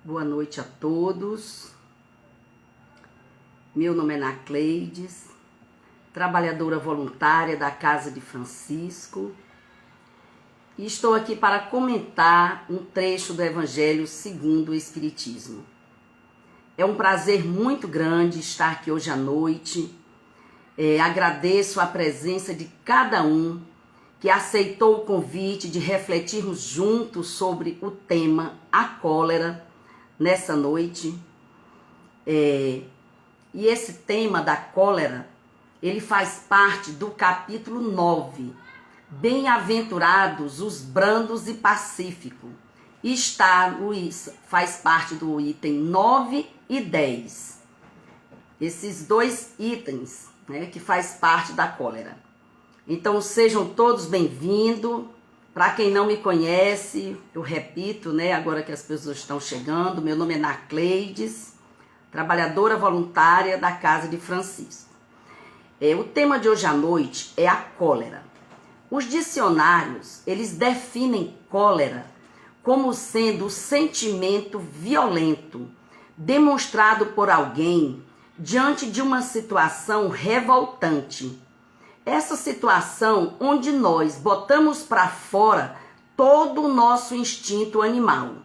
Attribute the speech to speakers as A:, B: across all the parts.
A: Boa noite a todos. Meu nome é Nacleides, trabalhadora voluntária da Casa de Francisco, e estou aqui para comentar um trecho do Evangelho segundo o Espiritismo. É um prazer muito grande estar aqui hoje à noite. Agradeço a presença de cada um que aceitou o convite de refletirmos juntos sobre o tema a cólera nessa noite. E esse tema da cólera, ele faz parte do capítulo 9, Bem-aventurados os brandos e pacíficos. E faz parte do item 9 e 10. Esses dois itens, que faz parte da cólera. Então sejam todos bem-vindos. Para quem não me conhece, eu repito, agora que as pessoas estão chegando, meu nome é Nacleides, trabalhadora voluntária da Casa de Francisco. O tema de hoje à noite é a cólera. Os dicionários, eles definem cólera como sendo o sentimento violento demonstrado por alguém diante de uma situação revoltante. Essa situação onde nós botamos para fora todo o nosso instinto animal.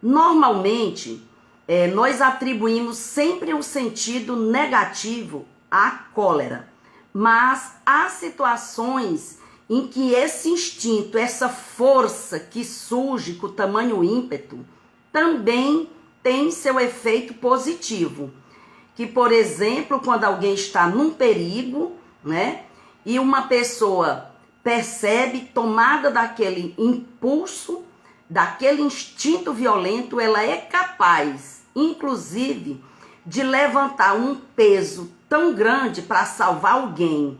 A: Normalmente, nós atribuímos sempre um sentido negativo à cólera, mas há situações em que esse instinto, essa força que surge com o tamanho ímpeto, também tem seu efeito positivo. Que, por exemplo, quando alguém está num perigo, e uma pessoa percebe, tomada daquele impulso, daquele instinto violento, ela é capaz, inclusive, de levantar um peso tão grande para salvar alguém,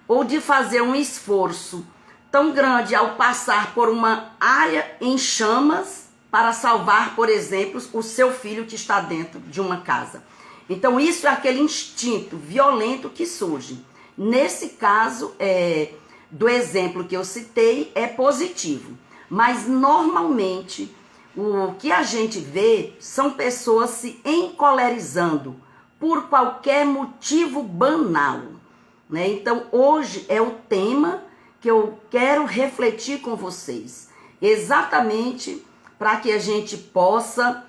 A: ou de fazer um esforço tão grande ao passar por uma área em chamas para salvar, por exemplo, o seu filho que está dentro de uma casa. Então, isso é aquele instinto violento que surge. Nesse caso, do exemplo que eu citei, é positivo. Mas, normalmente, o que a gente vê são pessoas se encolerizando por qualquer motivo banal. Então, hoje é o tema que eu quero refletir com vocês. Exatamente para que a gente possa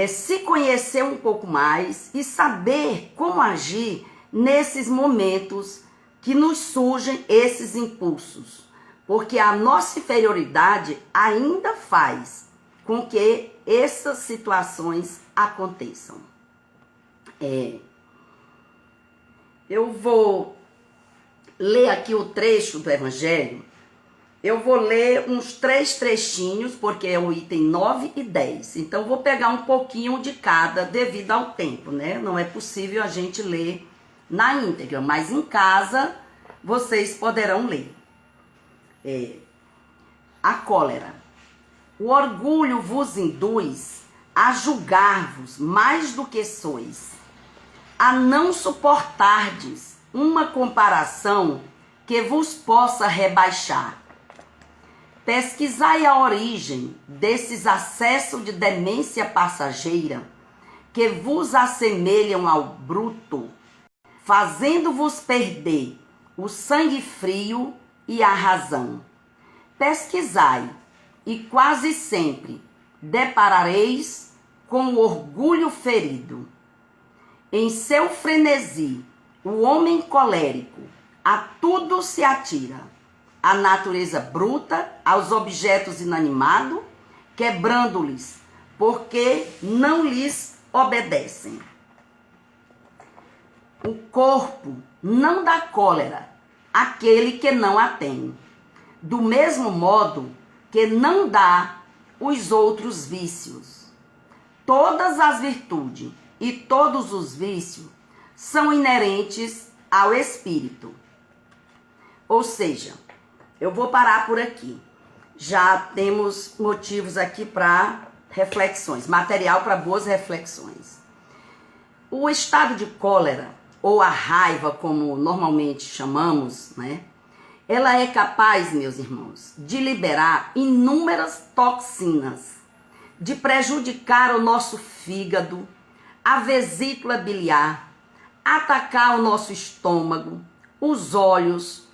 A: se conhecer um pouco mais e saber como agir nesses momentos que nos surgem esses impulsos, porque a nossa inferioridade ainda faz com que essas situações aconteçam. Eu vou ler aqui o trecho do Evangelho. Eu vou ler uns 3 trechinhos, porque é o item 9 e 10. Então, vou pegar um pouquinho de cada devido ao tempo, Não é possível a gente ler na íntegra, mas em casa vocês poderão ler. A cólera. O orgulho vos induz a julgar-vos mais do que sois, a não suportardes uma comparação que vos possa rebaixar. Pesquisai a origem desses acessos de demência passageira que vos assemelham ao bruto, fazendo-vos perder o sangue frio e a razão. Pesquisai, e quase sempre deparareis com o orgulho ferido. Em seu frenesi, o homem colérico a tudo se atira, à natureza bruta, aos objetos inanimados, quebrando-lhes, porque não lhes obedecem. O corpo não dá cólera àquele que não a tem, do mesmo modo que não dá os outros vícios. Todas as virtudes e todos os vícios são inerentes ao espírito. Ou seja, eu vou parar por aqui. Já temos motivos aqui para reflexões, material para boas reflexões. O estado de cólera, ou a raiva, como normalmente chamamos, ela é capaz, meus irmãos, de liberar inúmeras toxinas, de prejudicar o nosso fígado, a vesícula biliar, atacar o nosso estômago, os olhos.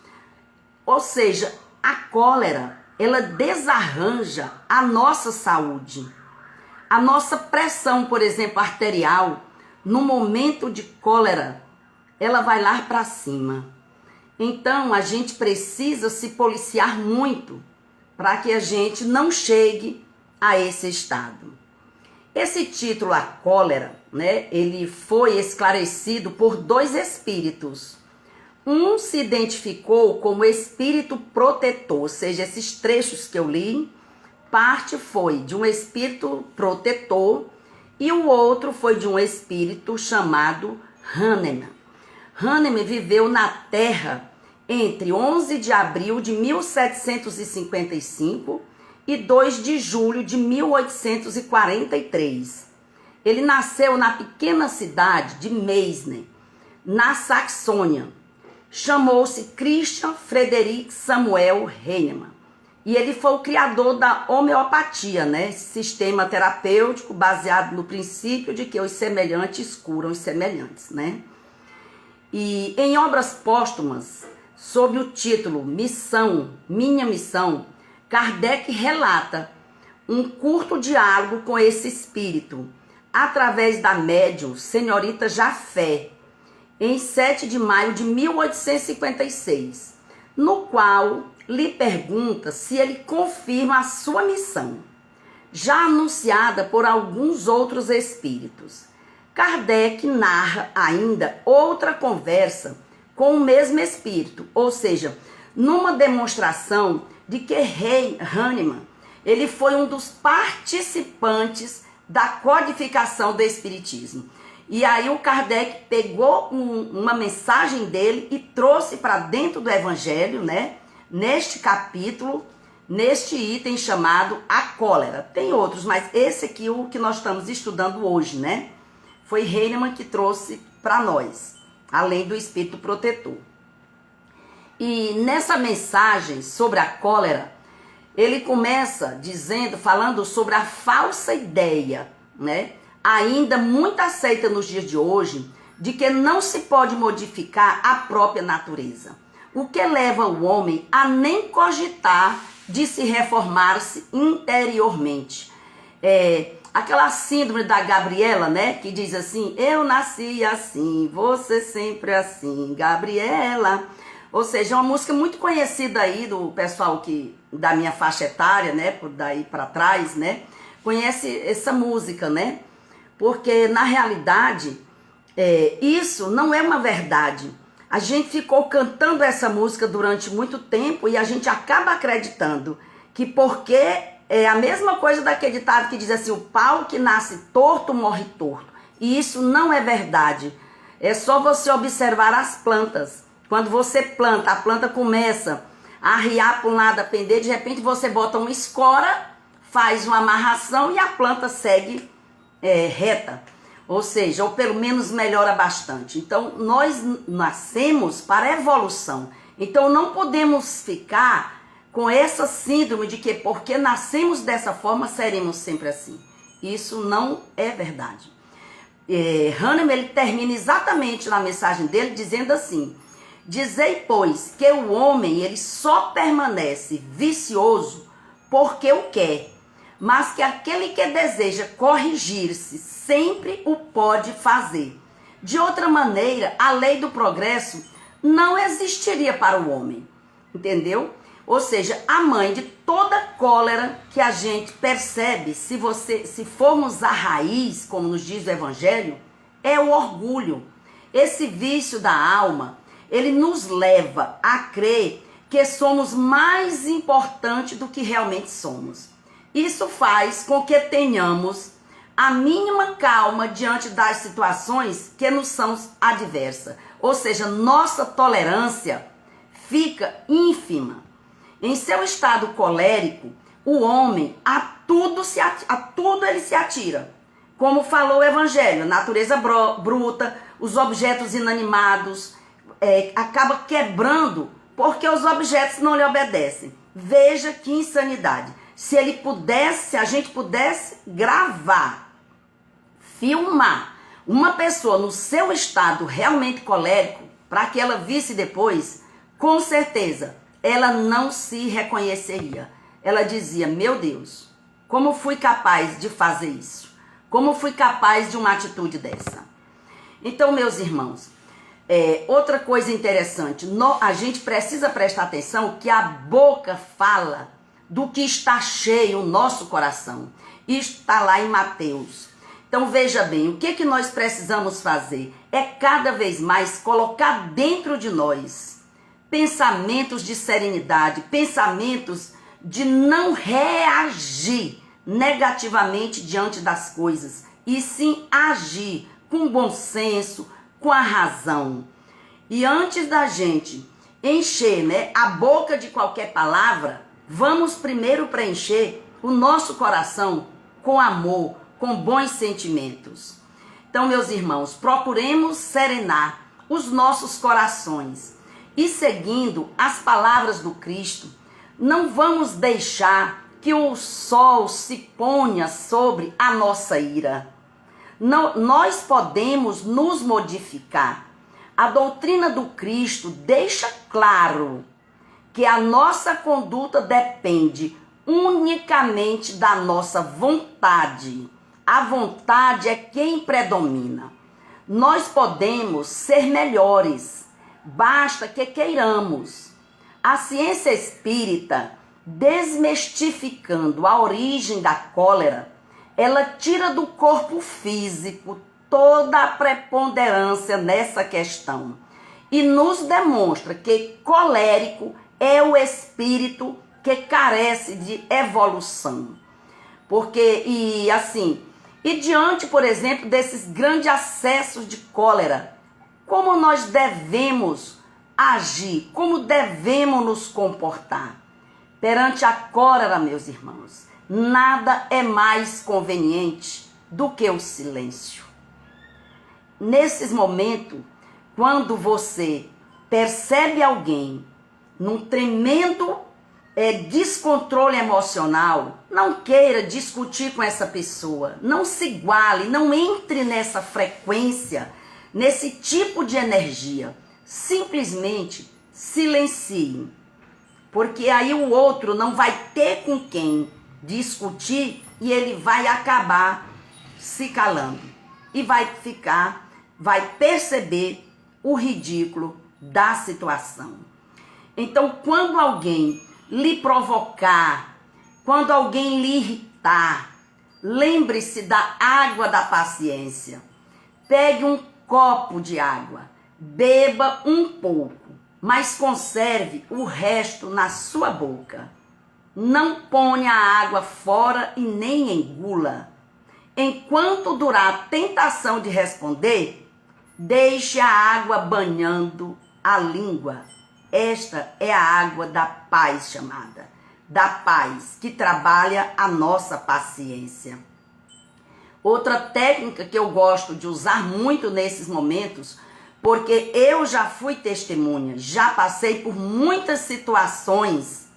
A: Ou seja, a cólera, ela desarranja a nossa saúde. A nossa pressão, por exemplo, arterial, no momento de cólera, ela vai lá para cima. Então, a gente precisa se policiar muito para que a gente não chegue a esse estado. Esse título, a cólera, né, ele foi esclarecido por dois espíritos. Um se identificou como espírito protetor, ou seja, esses trechos que eu li, parte foi de um espírito protetor e o outro foi de um espírito chamado Hahnemann. Hahnemann viveu na Terra entre 11 de abril de 1755 e 2 de julho de 1843. Ele nasceu na pequena cidade de Meisner, na Saxônia. Chamou-se Christian Friedrich Samuel Hahnemann. E ele foi o criador da homeopatia, né? Esse sistema terapêutico baseado no princípio de que os semelhantes curam os semelhantes, né? E em obras póstumas, sob o título Missão, Minha Missão, Kardec relata um curto diálogo com esse espírito, através da médium senhorita Jafé, em 7 de maio de 1856, no qual lhe pergunta se ele confirma a sua missão, já anunciada por alguns outros espíritos. Kardec narra ainda outra conversa com o mesmo espírito, ou seja, numa demonstração de que Hahnemann, ele foi um dos participantes da codificação do espiritismo. E aí o Kardec pegou uma mensagem dele e trouxe para dentro do evangelho, né? Neste capítulo, neste item chamado a cólera. Tem outros, mas esse aqui é o que nós estamos estudando hoje, né? Foi Hahnemann que trouxe para nós, além do espírito protetor. E nessa mensagem sobre a cólera, ele começa falando sobre a falsa ideia, né? Ainda muito aceita nos dias de hoje, de que não se pode modificar a própria natureza. O que leva o homem a nem cogitar de se reformar-se interiormente. Aquela síndrome da Gabriela, né? Que diz assim, eu nasci assim, você sempre assim, Gabriela. Ou seja, é uma música muito conhecida aí do pessoal da minha faixa etária, né? Por daí para trás, né? Conhece essa música, né? Porque na realidade, isso não é uma verdade. A gente ficou cantando essa música durante muito tempo e a gente acaba acreditando que porque é a mesma coisa daquele ditado que diz assim, o pau que nasce torto morre torto. E isso não é verdade. É só você observar as plantas. Quando você planta, a planta começa a arriar para um lado, a pender, de repente você bota uma escora, faz uma amarração e a planta segue reta. Ou seja, ou pelo menos melhora bastante. Então, nós nascemos para a evolução. Então, não podemos ficar com essa síndrome de que porque nascemos dessa forma, seremos sempre assim. Isso não é verdade. Hahnemann, ele termina exatamente na mensagem dele dizendo assim, dizei, pois, que o homem ele só permanece vicioso porque o quer, mas que aquele que deseja corrigir-se sempre o pode fazer. De outra maneira, a lei do progresso não existiria para o homem, entendeu? Ou seja, a mãe de toda cólera que a gente percebe, se formos à raiz, como nos diz o Evangelho, é o orgulho. Esse vício da alma, ele nos leva a crer que somos mais importantes do que realmente somos. Isso faz com que tenhamos a mínima calma diante das situações que nos são adversas. Ou seja, nossa tolerância fica ínfima. Em seu estado colérico, o homem a tudo ele se atira. Como falou o Evangelho, natureza bruta, os objetos inanimados, acaba quebrando porque os objetos não lhe obedecem. Veja que insanidade. se ele pudesse, se a gente pudesse gravar, filmar uma pessoa no seu estado realmente colérico, para que ela visse depois, com certeza, ela não se reconheceria. Ela dizia, meu Deus, como fui capaz de fazer isso? Como fui capaz de uma atitude dessa? Então, meus irmãos, outra coisa interessante, a gente precisa prestar atenção que a boca fala do que está cheio o nosso coração. Isso está lá em Mateus. Então veja bem, o que nós precisamos fazer? É cada vez mais colocar dentro de nós pensamentos de serenidade, pensamentos de não reagir negativamente diante das coisas, e sim agir com bom senso, com a razão. E antes da gente encher, a boca de qualquer palavra, vamos primeiro preencher o nosso coração com amor, com bons sentimentos. Então, meus irmãos, procuremos serenar os nossos corações e, seguindo as palavras do Cristo, não vamos deixar que o sol se ponha sobre a nossa ira. Não, nós podemos nos modificar. A doutrina do Cristo deixa claro que a nossa conduta depende unicamente da nossa vontade. A vontade é quem predomina. Nós podemos ser melhores, basta que queiramos. A ciência espírita, desmistificando a origem da cólera, ela tira do corpo físico toda a preponderância nessa questão e nos demonstra que colérico é o espírito que carece de evolução. Porque, e diante, por exemplo, desses grandes acessos de cólera, como nós devemos agir, como devemos nos comportar? Perante a cólera, meus irmãos, nada é mais conveniente do que o silêncio. Nesses momentos, quando você percebe alguém num tremendo descontrole emocional, não queira discutir com essa pessoa, não se iguale, não entre nessa frequência, nesse tipo de energia. Simplesmente silencie, porque aí o outro não vai ter com quem discutir e ele vai acabar se calando e vai perceber o ridículo da situação. Então, quando alguém lhe provocar, quando alguém lhe irritar, lembre-se da água da paciência. Pegue um copo de água, beba um pouco, mas conserve o resto na sua boca. Não ponha a água fora e nem engula. Enquanto durar a tentação de responder, deixe a água banhando a língua. Esta é a água da paz chamada, da paz que trabalha a nossa paciência. Outra técnica que eu gosto de usar muito nesses momentos, porque eu já fui testemunha, já passei por muitas situações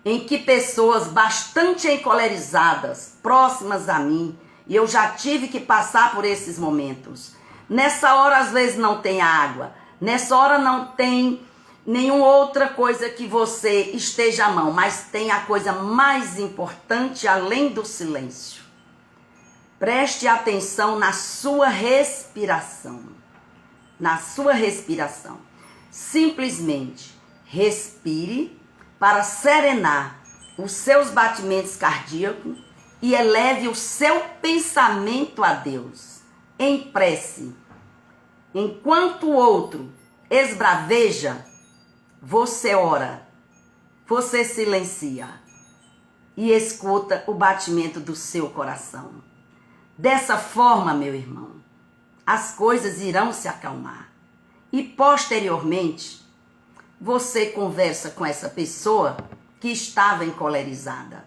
A: em que pessoas bastante encolerizadas, próximas a mim, e eu já tive que passar por esses momentos. Nessa hora, às vezes, não tem água. Nessa hora, não tem nenhuma outra coisa que você esteja à mão. Mas tem a coisa mais importante, além do silêncio. Preste atenção na sua respiração. Na sua respiração. Simplesmente respire para serenar os seus batimentos cardíacos e eleve o seu pensamento a Deus em prece. Enquanto o outro esbraveja, você ora, você silencia e escuta o batimento do seu coração. Dessa forma, meu irmão, as coisas irão se acalmar e posteriormente você conversa com essa pessoa que estava encolerizada.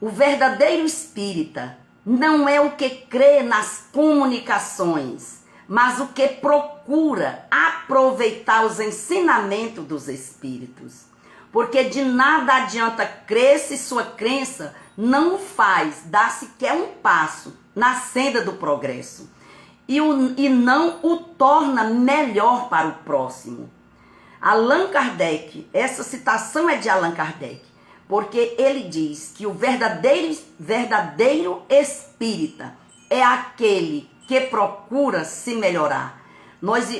A: O verdadeiro espírita não é o que crê nas comunicações, mas o que procura aproveitar os ensinamentos dos espíritos. porque de nada adianta crer se sua crença não o faz dar sequer um passo na senda do progresso e não o torna melhor para o próximo. Allan Kardec, essa citação é de Allan Kardec, porque ele diz que o verdadeiro espírita é aquele que procura se melhorar.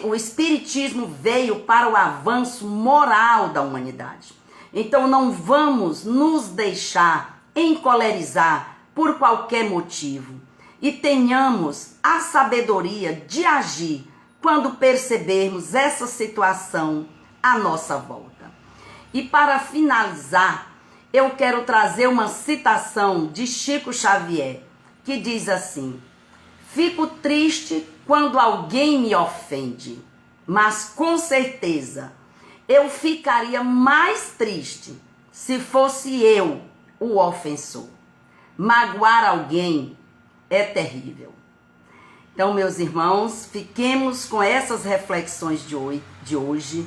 A: O espiritismo veio para o avanço moral da humanidade. Então não vamos nos deixar encolerizar por qualquer motivo e tenhamos a sabedoria de agir quando percebermos essa situação à nossa volta. E para finalizar, eu quero trazer uma citação de Chico Xavier, que diz assim: fico triste quando alguém me ofende, mas com certeza eu ficaria mais triste se fosse eu o ofensor. Magoar alguém é terrível. Então, meus irmãos, fiquemos com essas reflexões de hoje.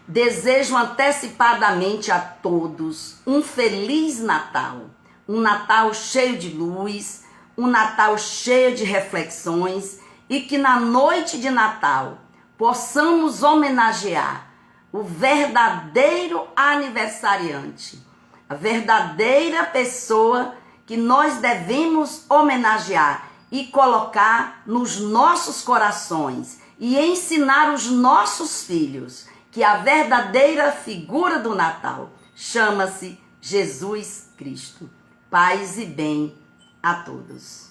A: Desejo antecipadamente a todos um feliz Natal. Um Natal cheio de luz, um Natal cheio de reflexões e que na noite de Natal possamos homenagear o verdadeiro aniversariante, a verdadeira pessoa que nós devemos homenagear e colocar nos nossos corações e ensinar os nossos filhos que a verdadeira figura do Natal chama-se Jesus Cristo. Paz e bem a todos.